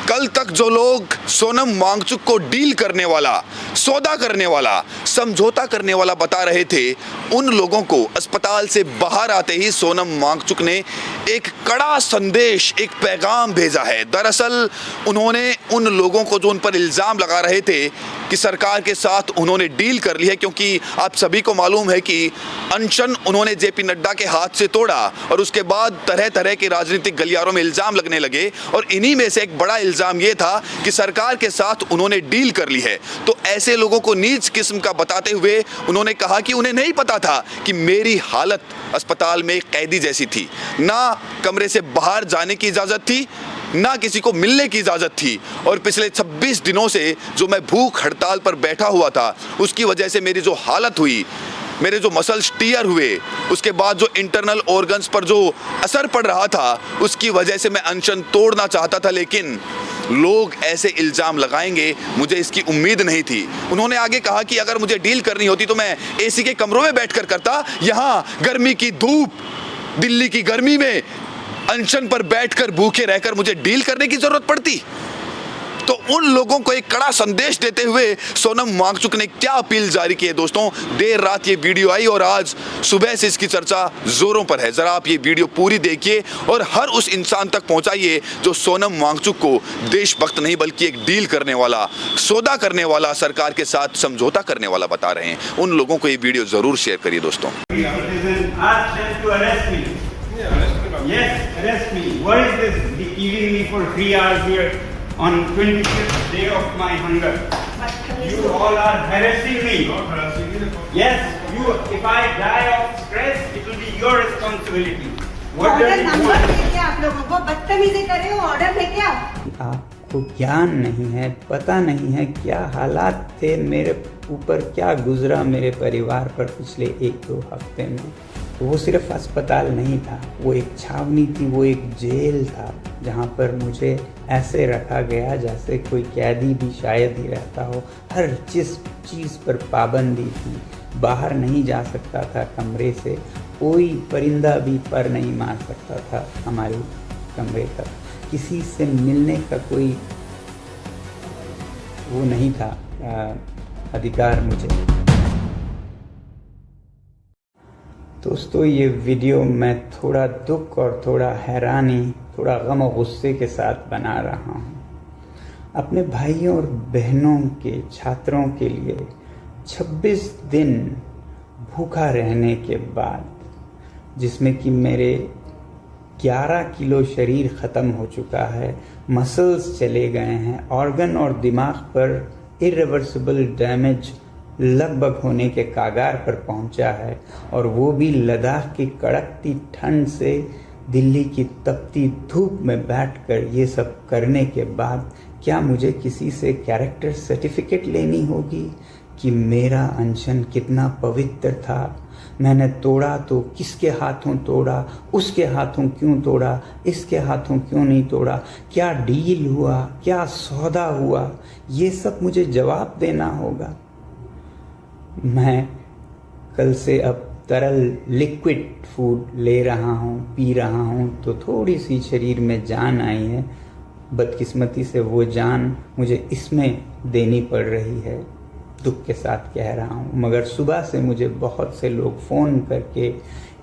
कल तक जो लोग सोनम वांगचुक को डील करने वाला, सौदा करने वाला, समझौता करने वाला बता रहे थे, उन लोगों को अस्पताल से बाहर आते ही सोनम वांगचुक ने एक कड़ा संदेश, एक पैगाम भेजा है। दरअसल उन्होंने उन लोगों को जो उन पर इल्ज़ाम लगा रहे थे कि सरकार के साथ उन्होंने डील कर ली है, क्योंकि आप सभी को मालूम है कि अनशन उन्होंने जेपी नड्डा के हाथ से तोड़ा और उसके बाद तरह तरह के राजनीतिक गलियारों में इल्ज़ाम लगने लगे और इन्हीं में से एक बड़ा इल्ज़ाम ये था कि सरकार के साथ उन्होंने डील कर ली है। तो ऐसे लोगों को नीच किस्म का बताते हुए उन्होंने कहा कि उन्हें नहीं पता था कि मेरी हालत अस्पताल में कैदी जैसी थी, ना कमरे से बाहर जाने की इजाज़त थी, ना किसी को मिलने की इजाज़त थी, और पिछले 26 दिनों से जो मैं भूख हड़ताल पर बैठा हुआ था उसकी वजह से मेरी जो हालत हुई, मेरे जो मसल्स टीयर हुए, उसके बाद जो इंटरनल ऑर्गन्स पर जो असर पड़ रहा था, उसकी वजह से मैं अनशन तोड़ना चाहता था, लेकिन लोग ऐसे इल्ज़ाम लगाएंगे मुझे इसकी उम्मीद नहीं थी। उन्होंने आगे कहा कि अगर मुझे डील करनी होती तो मैं एसी के कमरों में बैठकर करता, यहाँ गर्मी की धूप, दिल्ली की गर्मी में अनशन पर बैठकर भूखे रहकर मुझे डील करने की जरूरत पड़ती। तो उन लोगों को एक कड़ा संदेश देते हुए सोनम वांगचुक ने क्या अपील जारी की है दोस्तों। देर रात ये वीडियो आई और आज सुबह से इसकी चर्चा जोरों पर है। जरा आप ये वीडियो पूरी देखिए और हर उस इंसान तक पहुंचाइए जो सोनम वांगचुक को देशभक्त नहीं बल्कि एक डील करने वाला, सौदा करने वाला, सरकार के साथ समझौता करने वाला बता रहे हैं। उन लोगों को ये वीडियो जरूर शेयर करिए दोस्तों। Yes, arrest me. What is this? Giving me for 3 hours here on 25th day of my hunger. You all are harassing me. Yes, you. If I die of stress, it will be your responsibility. What does it want? आप लोगों को बदतमीजी कर रहे हो, order लेके आओ। आपको ज्ञान नहीं है, पता नहीं है क्या हालात थे मेरे ऊपर, क्या गुजरा मेरे परिवार पर पिछले 1-2 हफ्ते में। वो सिर्फ अस्पताल नहीं था, वो एक छावनी थी, वो एक जेल था जहाँ पर मुझे ऐसे रखा गया जैसे कोई कैदी भी शायद ही रहता हो। हर चीज़ पर पाबंदी थी, बाहर नहीं जा सकता था कमरे से, कोई परिंदा भी पर नहीं मार सकता था हमारे कमरे तक, किसी से मिलने का कोई वो नहीं था अधिकार मुझे। दोस्तों ये वीडियो मैं थोड़ा दुख और थोड़ा हैरानी, थोड़ा गम और गुस्से के साथ बना रहा हूँ। अपने भाइयों और बहनों के, छात्रों के लिए 26 दिन भूखा रहने के बाद, जिसमें कि मेरे 11 किलो शरीर ख़त्म हो चुका है, मसल्स चले गए हैं, ऑर्गन और दिमाग पर इरिवर्सिबल डैमेज लगभग होने के कागार पर पहुंचा है, और वो भी लद्दाख की कड़कती ठंड से दिल्ली की तपती धूप में बैठकर ये सब करने के बाद क्या मुझे किसी से कैरेक्टर सर्टिफिकेट लेनी होगी कि मेरा अनशन कितना पवित्र था? मैंने तोड़ा तो किसके हाथों तोड़ा, उसके हाथों क्यों तोड़ा, इसके हाथों क्यों नहीं तोड़ा, क्या डील हुआ, क्या सौदा हुआ, ये सब मुझे जवाब देना होगा। मैं कल से अब तरल लिक्विड फूड ले रहा हूँ, पी रहा हूँ, तो थोड़ी सी शरीर में जान आई है। बदकिस्मती से वो जान मुझे इसमें देनी पड़ रही है, दुख के साथ कह रहा हूँ। मगर सुबह से मुझे बहुत से लोग फ़ोन करके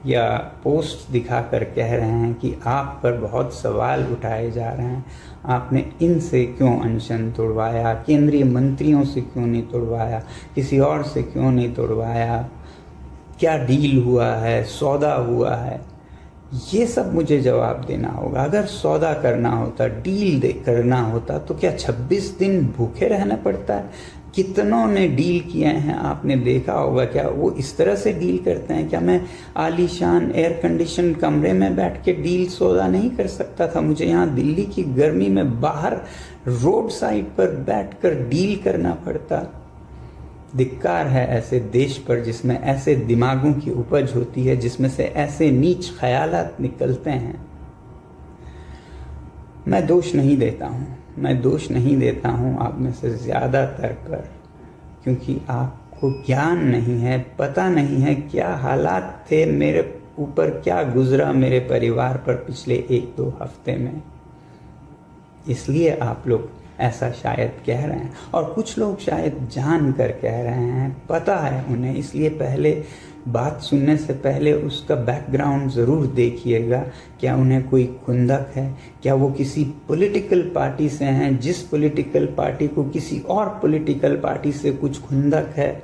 या पोस्ट दिखाकर कह रहे हैं कि आप पर बहुत सवाल उठाए जा रहे हैं, आपने इनसे क्यों अनशन तोड़वाया, केंद्रीय मंत्रियों से क्यों नहीं तोड़वाया, किसी और से क्यों नहीं तोड़वाया, क्या डील हुआ है, सौदा हुआ है, ये सब मुझे जवाब देना होगा। अगर सौदा करना होता, डील करना होता तो क्या 26 दिन भूखे रहना पड़ता है? कितनों ने डील किए हैं, आपने देखा होगा। क्या वो इस तरह से डील करते हैं? क्या मैं आलीशान एयर कंडीशन कमरे में बैठ के डील सौदा नहीं कर सकता था? मुझे यहाँ दिल्ली की गर्मी में बाहर रोड साइड पर बैठकर डील करना पड़ता। धिक्कार है ऐसे देश पर जिसमें ऐसे दिमागों की उपज होती है, जिसमें से ऐसे नीच ख्यालात निकलते हैं। मैं दोष नहीं देता हूँ आप में से ज़्यादातर पर, क्योंकि आपको ज्ञान नहीं है, पता नहीं है क्या हालात थे मेरे ऊपर, क्या गुजरा मेरे परिवार पर पिछले 1-2 हफ्ते में। इसलिए आप लोग ऐसा शायद कह रहे हैं, और कुछ लोग शायद जान कर कह रहे हैं, पता है उन्हें, इसलिए पहले बात सुनने से पहले उसका बैकग्राउंड ज़रूर देखिएगा। क्या उन्हें कोई खुंदक है, क्या वो किसी पॉलिटिकल पार्टी से हैं, जिस पॉलिटिकल पार्टी को किसी और पॉलिटिकल पार्टी से कुछ खुंदक है,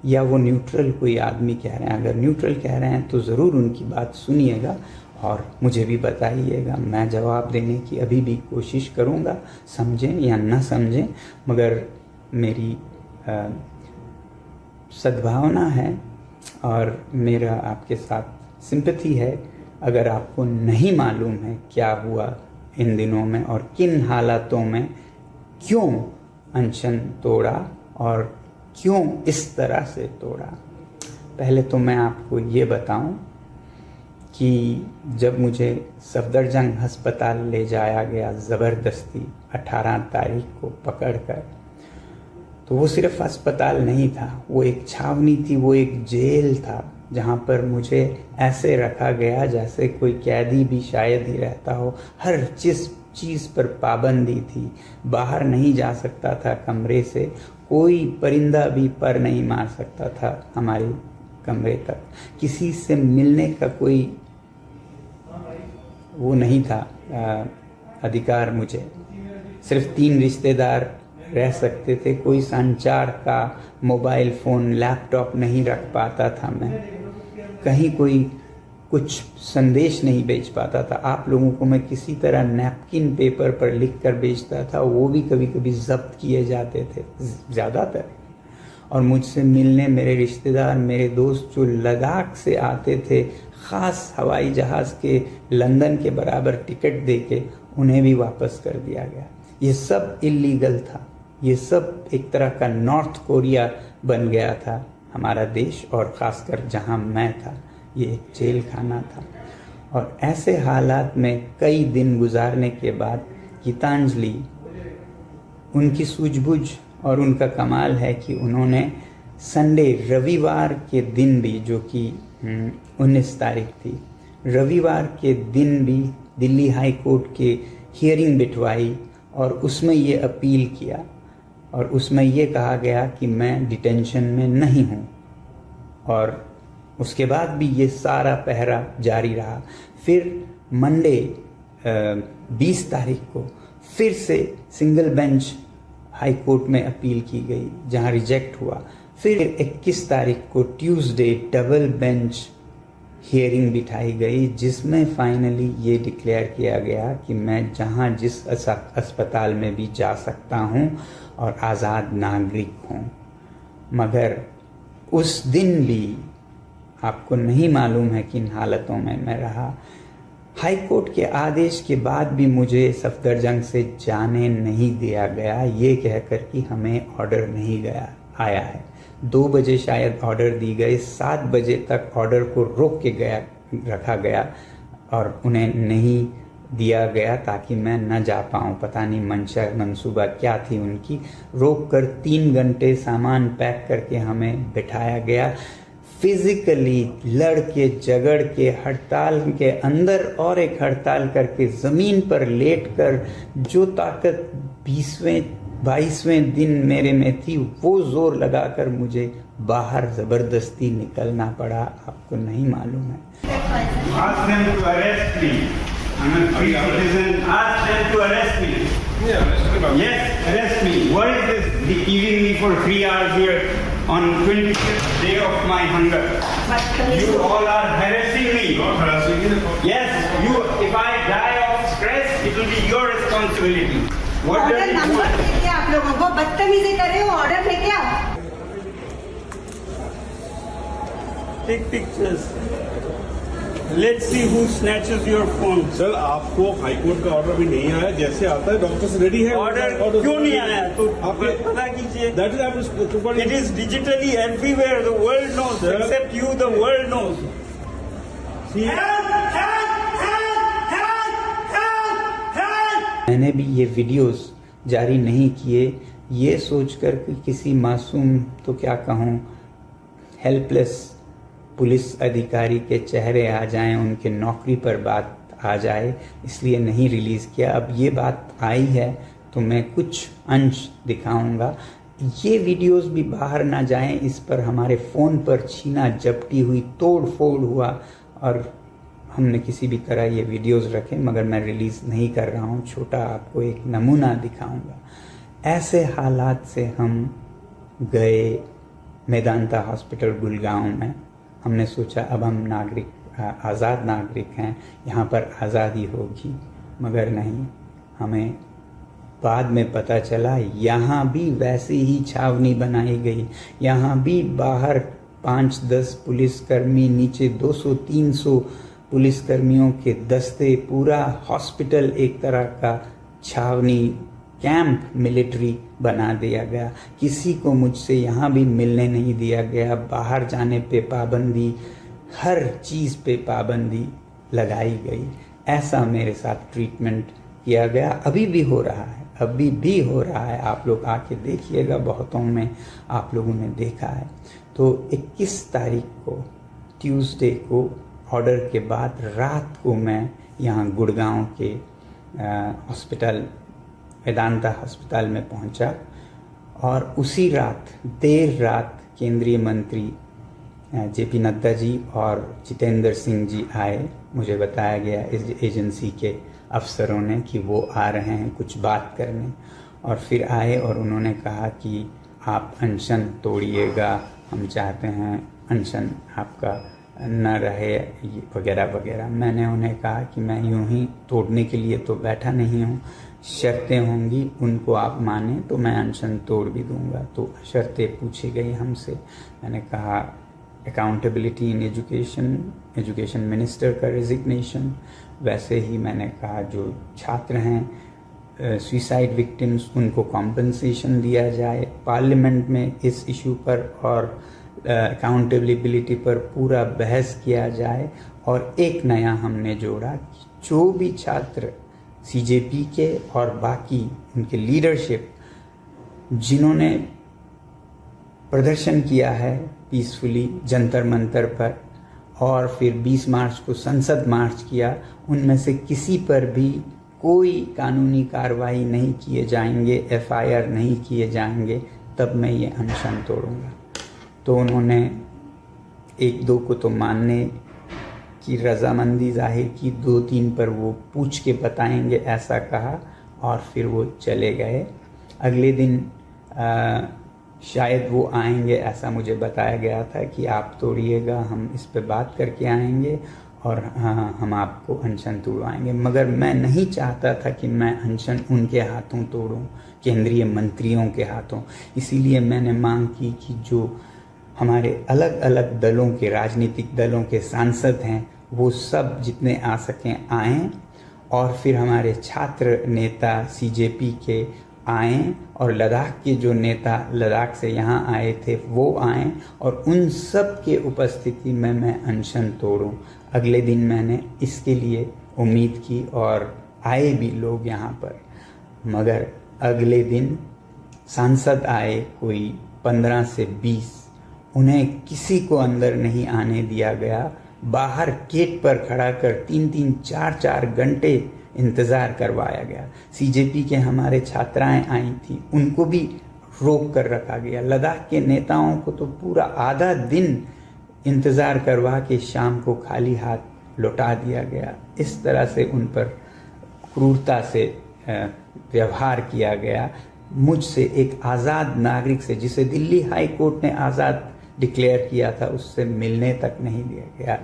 या वो न्यूट्रल कोई आदमी कह रहे हैं। अगर न्यूट्रल कह रहे हैं तो ज़रूर उनकी बात सुनिएगा और मुझे भी बताइएगा। मैं जवाब देने की अभी भी कोशिश करूँगा, समझें या ना समझें, मगर मेरी सद्भावना है और मेरा आपके साथ सिंपैथी है। अगर आपको नहीं मालूम है क्या हुआ इन दिनों में और किन हालातों में क्यों अनशन तोड़ा और क्यों इस तरह से तोड़ा, पहले तो मैं आपको ये बताऊं कि जब मुझे सफदरजंग अस्पताल ले जाया गया ज़बरदस्ती 18 तारीख को पकड़कर, तो वो सिर्फ अस्पताल नहीं था, वो एक छावनी थी, वो एक जेल था जहाँ पर मुझे ऐसे रखा गया जैसे कोई कैदी भी शायद ही रहता हो। हर चीज़ पर पाबंदी थी, बाहर नहीं जा सकता था कमरे से, कोई परिंदा भी पर नहीं मार सकता था हमारे कमरे तक, किसी से मिलने का कोई वो नहीं था अधिकार। मुझे सिर्फ 3 रिश्तेदार रह सकते थे, कोई संचार का मोबाइल फ़ोन लैपटॉप नहीं रख पाता था मैं, कहीं कोई कुछ संदेश नहीं भेज पाता था। आप लोगों को मैं किसी तरह नैपकिन पेपर पर लिख कर भेजता था, वो भी कभी कभी जब्त किए जाते थे ज़्यादातर। और मुझसे मिलने मेरे रिश्तेदार, मेरे दोस्त जो लद्दाख से आते थे, ख़ास हवाई जहाज़ के लंदन के बराबर टिकट देके, उन्हें भी वापस कर दिया गया। ये सब इलीगल था, ये सब एक तरह का नॉर्थ कोरिया बन गया था हमारा देश, और ख़ासकर जहाँ मैं था ये एक जेल खाना था। और ऐसे हालात में कई दिन गुजारने के बाद गीतांजलि, उनकी सूझबूझ और उनका कमाल है कि उन्होंने संडे, रविवार के दिन भी, जो कि 19 तारीख थी, रविवार के दिन भी दिल्ली हाई कोर्ट के हियरिंग बिठवाई और उसमें ये अपील किया और उसमें ये कहा गया कि मैं डिटेंशन में नहीं हूँ। और उसके बाद भी ये सारा पहरा जारी रहा। फिर मंडे 20 तारीख को फिर से सिंगल बेंच हाई कोर्ट में अपील की गई, जहाँ रिजेक्ट हुआ। फिर 21 तारीख को ट्यूसडे डबल बेंच हियरिंग बिठाई गई, जिसमें फाइनली ये डिक्लेयर किया गया कि मैं जहाँ जिस अस्पताल में भी जा सकता हूँ और आज़ाद नागरिक हूँ। मगर उस दिन भी आपको नहीं मालूम है किन हालतों में मैं रहा। हाई कोर्ट के आदेश के बाद भी मुझे सफदरजंग से जाने नहीं दिया गया, ये कहकर कि हमें ऑर्डर नहीं आया है। 2 बजे शायद ऑर्डर दी गई, 7 बजे तक ऑर्डर को रोक के रखा गया और उन्हें नहीं दिया गया ताकि मैं न जा पाऊँ। पता नहीं मंसूबा क्या थी उनकी। रोक कर 3 घंटे सामान पैक करके हमें बिठाया गया। फिजिकली लड़ के झगड़ के हड़ताल के अंदर और एक हड़ताल करके ज़मीन पर लेट कर जो ताकत 22वें दिन मेरे में थी, वो जोर लगाकर मुझे बाहर ज़बरदस्ती निकलना पड़ा। आपको नहीं मालूम है। Ask them to arrest me. I'm a free citizen. Ask them to arrest me. Yes, arrest me. Why is this giving me for 3 hours here on 25th day of my hunger? You all are harassing me. Not harassing you. Yes, you. If I die of stress, it will be your responsibility. What order does it number want? दे दिया आप लोगों को, बदतमीजी कर रहे हो, order लेके आओ। Take pictures. Let's see who snatches your phone. Sir आपको हाई कोर्ट का ऑर्डर भी नहीं आया, जैसे आता है डॉक्टर से रेडी है। ऑर्डर क्यों नहीं आया तो आपके पता कीजिए। दैट इज आप It is digitally everywhere. The world knows. Sir. Except you, the world knows. मैंने भी ये वीडियोस जारी नहीं किए, ये सोचकर कि किसी मासूम, तो क्या कहूँ, हेल्पलेस पुलिस अधिकारी के चेहरे आ जाएं, उनके नौकरी पर बात वक्त आ जाए इसलिए नहीं रिलीज़ किया। अब ये बात आई है तो मैं कुछ अंश दिखाऊंगा। ये वीडियोस भी बाहर ना जाएं, इस पर हमारे फ़ोन पर छीना झपटी हुई, तोड़ फोड़ हुआ और हमने किसी भी तरह ये वीडियोस रखे, मगर मैं रिलीज़ नहीं कर रहा हूँ। छोटा आपको एक नमूना दिखाऊंगा। ऐसे हालात से हम गए मेदांता हॉस्पिटल गुड़गांव में। हमने सोचा अब हम नागरिक, आज़ाद नागरिक हैं, यहाँ पर आज़ादी होगी, मगर नहीं। हमें बाद में पता चला यहाँ भी वैसी ही छावनी बनाई गई। यहाँ भी बाहर 5-10 पुलिसकर्मी, नीचे 200-300 पुलिसकर्मियों के दस्ते, पूरा हॉस्पिटल एक तरह का छावनी, कैंप मिलिट्री बना दिया गया। किसी को मुझसे यहाँ भी मिलने नहीं दिया गया। बाहर जाने पे पाबंदी, हर चीज़ पे पाबंदी लगाई गई। ऐसा मेरे साथ ट्रीटमेंट किया गया। अभी भी हो रहा है, अभी भी हो रहा है। आप लोग आके देखिएगा, बहुतों में आप लोगों ने देखा है। तो 21 तारीख को, ट्यूसडे को, ऑर्डर के बाद रात को मैं यहाँ गुड़गांव के हॉस्पिटल, वेदांता हॉस्पिटल में पहुँचा और उसी रात, देर रात, केंद्रीय मंत्री जेपी नड्डा जी और जितेंद्र सिंह जी आए। मुझे बताया गया इस एजेंसी के अफसरों ने कि वो आ रहे हैं कुछ बात करने, और फिर आए और उन्होंने कहा कि आप अनशन तोड़िएगा, हम चाहते हैं अनशन आपका न रहे, वगैरह वगैरह। मैंने उन्हें कहा कि मैं यूं ही तोड़ने के लिए तो बैठा नहीं हूं, शर्तें होंगी, उनको आप माने तो मैं अनशन तोड़ भी दूंगा। तो शर्तें पूछी गई हमसे। मैंने कहा accountability in education, education minister का रेजिग्नेशन। वैसे ही मैंने कहा जो छात्र हैं सुसाइड विक्टिम्स, उनको कॉम्पनसेशन दिया जाए। पार्लियामेंट में इस इशू पर और अकाउंटेबिलिटी पर पूरा बहस किया जाए। और एक नया हमने जोड़ा, जो भी छात्र सीजेपी के और बाकी उनके लीडरशिप जिन्होंने प्रदर्शन किया है पीसफुली जंतर मंतर पर, और फिर 20 मार्च को संसद मार्च किया, उनमें से किसी पर भी कोई कानूनी कार्रवाई नहीं किए जाएंगे, एफआईआर नहीं किए जाएंगे, तब मैं ये अनशन तोड़ूंगा। तो उन्होंने 1-2 को तो मानने की रजामंदी जाहिर की, 2-3 पर वो पूछ के बताएंगे ऐसा कहा, और फिर वो चले गए। अगले दिन शायद वो आएंगे, ऐसा मुझे बताया गया था कि आप तोड़िएगा, हम इस पे बात करके आएंगे और हाँ, हम आपको अनशन तोड़वाएंगे। मगर मैं नहीं चाहता था कि मैं अनशन उनके हाथों तोड़ूं, केंद्रीय मंत्रियों के हाथों। इसीलिए मैंने मांग की कि जो हमारे अलग अलग दलों के, राजनीतिक दलों के सांसद हैं, वो सब जितने आ सकें आएं, और फिर हमारे छात्र नेता सीजेपी के आएं, और लद्दाख के जो नेता लद्दाख से यहाँ आए थे वो आएं, और उन सब के उपस्थिति में मैं अनशन तोड़ूं। अगले दिन मैंने इसके लिए उम्मीद की और आए भी लोग यहाँ पर। मगर अगले दिन सांसद आए कोई 15 से 20, उन्हें किसी को अंदर नहीं आने दिया गया। बाहर गेट पर खड़ा कर 3-3, 4-4 घंटे इंतज़ार करवाया गया। सीजेपी के हमारे छात्राएं आई थी, उनको भी रोक कर रखा गया। लद्दाख के नेताओं को तो पूरा आधा दिन इंतज़ार करवा के शाम को खाली हाथ लौटा दिया गया। इस तरह से उन पर क्रूरता से व्यवहार किया गया। मुझसे, एक आज़ाद नागरिक से, जिसे दिल्ली हाई कोर्ट ने आज़ाद डिक्लेयर किया था, उससे मिलने तक नहीं दिया गया।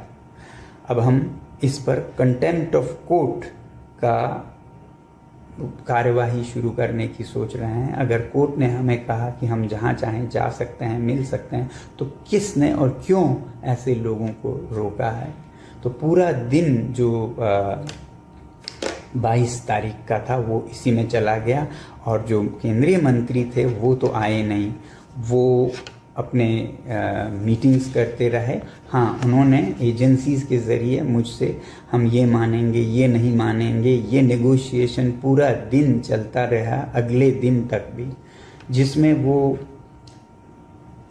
अब हम इस पर कंटेम्प्ट ऑफ कोर्ट का कार्यवाही शुरू करने की सोच रहे हैं। अगर कोर्ट ने हमें कहा कि हम जहां चाहें जा सकते हैं, मिल सकते हैं, तो किसने और क्यों ऐसे लोगों को रोका है? तो पूरा दिन जो 22 तारीख का था वो इसी में चला गया। और जो केंद्रीय मंत्री थे वो तो आए नहीं, वो अपने मीटिंग्स करते रहे। हाँ, उन्होंने एजेंसीज के ज़रिए मुझसे हम ये मानेंगे, ये नहीं मानेंगे, ये नेगोशिएशन पूरा दिन चलता रहा, अगले दिन तक भी, जिसमें वो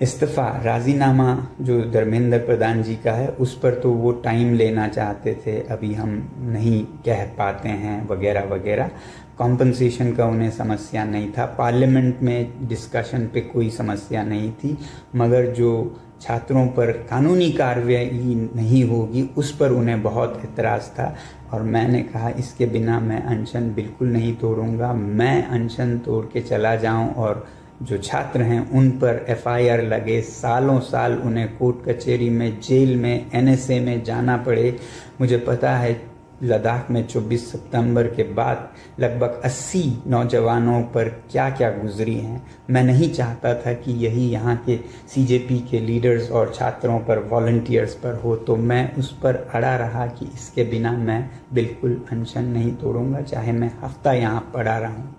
इस्तीफ़ा राज़ीनामा जो धर्मेंद्र प्रधान जी का है उस पर तो वो टाइम लेना चाहते थे, अभी हम नहीं कह पाते हैं वगैरह वगैरह। कॉम्पनसेशन का उन्हें समस्या नहीं था, पार्लियामेंट में डिस्कशन पे कोई समस्या नहीं थी, मगर जो छात्रों पर कानूनी कार्रवाई नहीं होगी उस पर उन्हें बहुत एतराज़ था। और मैंने कहा इसके बिना मैं अनशन बिल्कुल नहीं तोड़ूंगा, मैं अनशन तोड़ के चला जाऊं और जो छात्र हैं उन पर एफआईआर लगे, सालों साल उन्हें कोर्ट कचहरी में, जेल में, एनएसए में जाना पड़े। मुझे पता है लद्दाख में 24 सितंबर के बाद लगभग 80 नौजवानों पर क्या क्या गुजरी हैं। मैं नहीं चाहता था कि यही यहाँ के सीजेपी के लीडर्स और छात्रों पर, वॉलंटियर्स पर हो, तो मैं उस पर अड़ा रहा कि इसके बिना मैं बिल्कुल अनशन नहीं तोड़ूंगा, चाहे मैं हफ्ता यहाँ पड़ा रहूँ।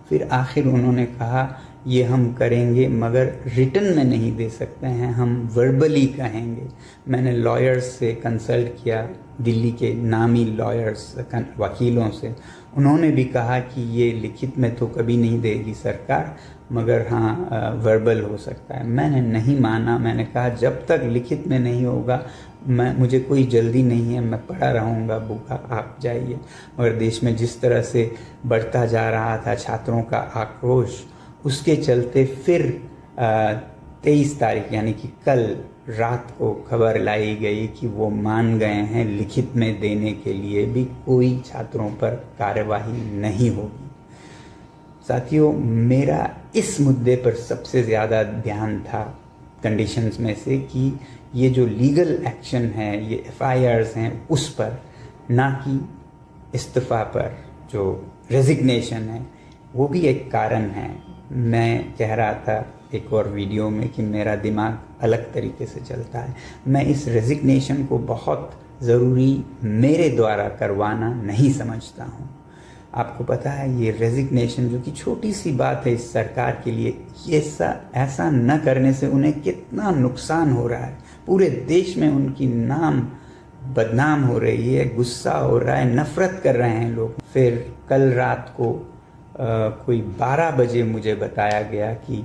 फिर आखिर उन्होंने कहा ये हम करेंगे मगर रिटन में नहीं दे सकते हैं, हम वर्बली कहेंगे। मैंने लॉयर्स से कंसल्ट किया, दिल्ली के नामी लॉयर्स, वकीलों से। उन्होंने भी कहा कि ये लिखित में तो कभी नहीं देगी सरकार, मगर हाँ वर्बल हो सकता है। मैंने नहीं माना, मैंने कहा जब तक लिखित में नहीं होगा मुझे कोई जल्दी नहीं है, मैं पड़ा रहूँगा भूखा, आप जाइए। मगर देश में जिस तरह से बढ़ता जा रहा था छात्रों का आक्रोश, उसके चलते फिर 23 तारीख यानी कि कल रात को खबर लाई गई कि वो मान गए हैं लिखित में देने के लिए भी कोई छात्रों पर कार्यवाही नहीं होगी। साथियों, मेरा इस मुद्दे पर सबसे ज़्यादा ध्यान था कंडीशंस में से कि ये जो लीगल एक्शन है, ये एफआईआर्स हैं उस पर, ना कि इस्तीफ़ा पर। जो रेजिग्नेशन है वो भी एक कारण है। मैं कह रहा था एक और वीडियो में कि मेरा दिमाग अलग तरीके से चलता है। मैं इस रेजिग्नेशन को बहुत ज़रूरी मेरे द्वारा करवाना नहीं समझता हूँ। आपको पता है ये रेजिग्नेशन जो कि छोटी सी बात है इस सरकार के लिए, ये ऐसा न करने से उन्हें कितना नुकसान हो रहा है। पूरे देश में उनकी नाम बदनाम हो रही है, गुस्सा हो रहा है, नफरत कर रहे हैं लोग। फिर कल रात को कोई 12 बजे मुझे बताया गया कि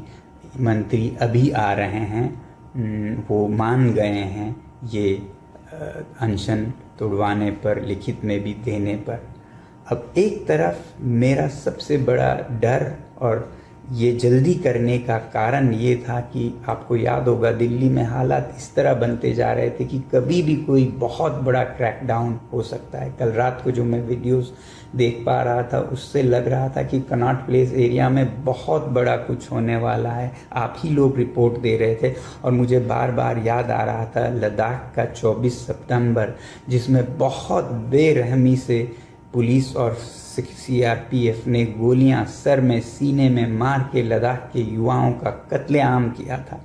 मंत्री अभी आ रहे हैं, वो मान गए हैं ये अनशन तोड़वाने पर, लिखित में भी देने पर। अब एक तरफ मेरा सबसे बड़ा डर और ये जल्दी करने का कारण ये था कि आपको याद होगा दिल्ली में हालात इस तरह बनते जा रहे थे कि कभी भी कोई बहुत बड़ा क्रैकडाउन हो सकता है। कल रात को जो मैं वीडियोस देख पा रहा था उससे लग रहा था कि कनॉट प्लेस एरिया में बहुत बड़ा कुछ होने वाला है। आप ही लोग रिपोर्ट दे रहे थे और मुझे बार बार याद आ रहा था लद्दाख का 24 सितंबर, जिसमें बहुत बेरहमी से पुलिस और सीआरपीएफ ने गोलियां सर में, सीने में मार के लद्दाख के युवाओं का कत्लेआम किया था।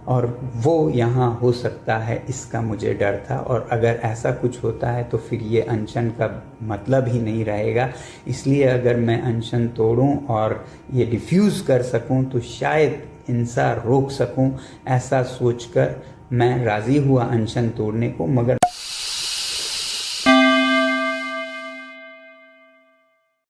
और वो यहाँ हो सकता है, इसका मुझे डर था। और अगर ऐसा कुछ होता है तो फिर ये अनशन का मतलब ही नहीं रहेगा। इसलिए अगर मैं अनशन तोड़ूं और ये डिफ्यूज़ कर सकूं तो शायद हिंसा रोक सकूं। ऐसा सोचकर मैं राज़ी हुआ अनशन तोड़ने को। मगर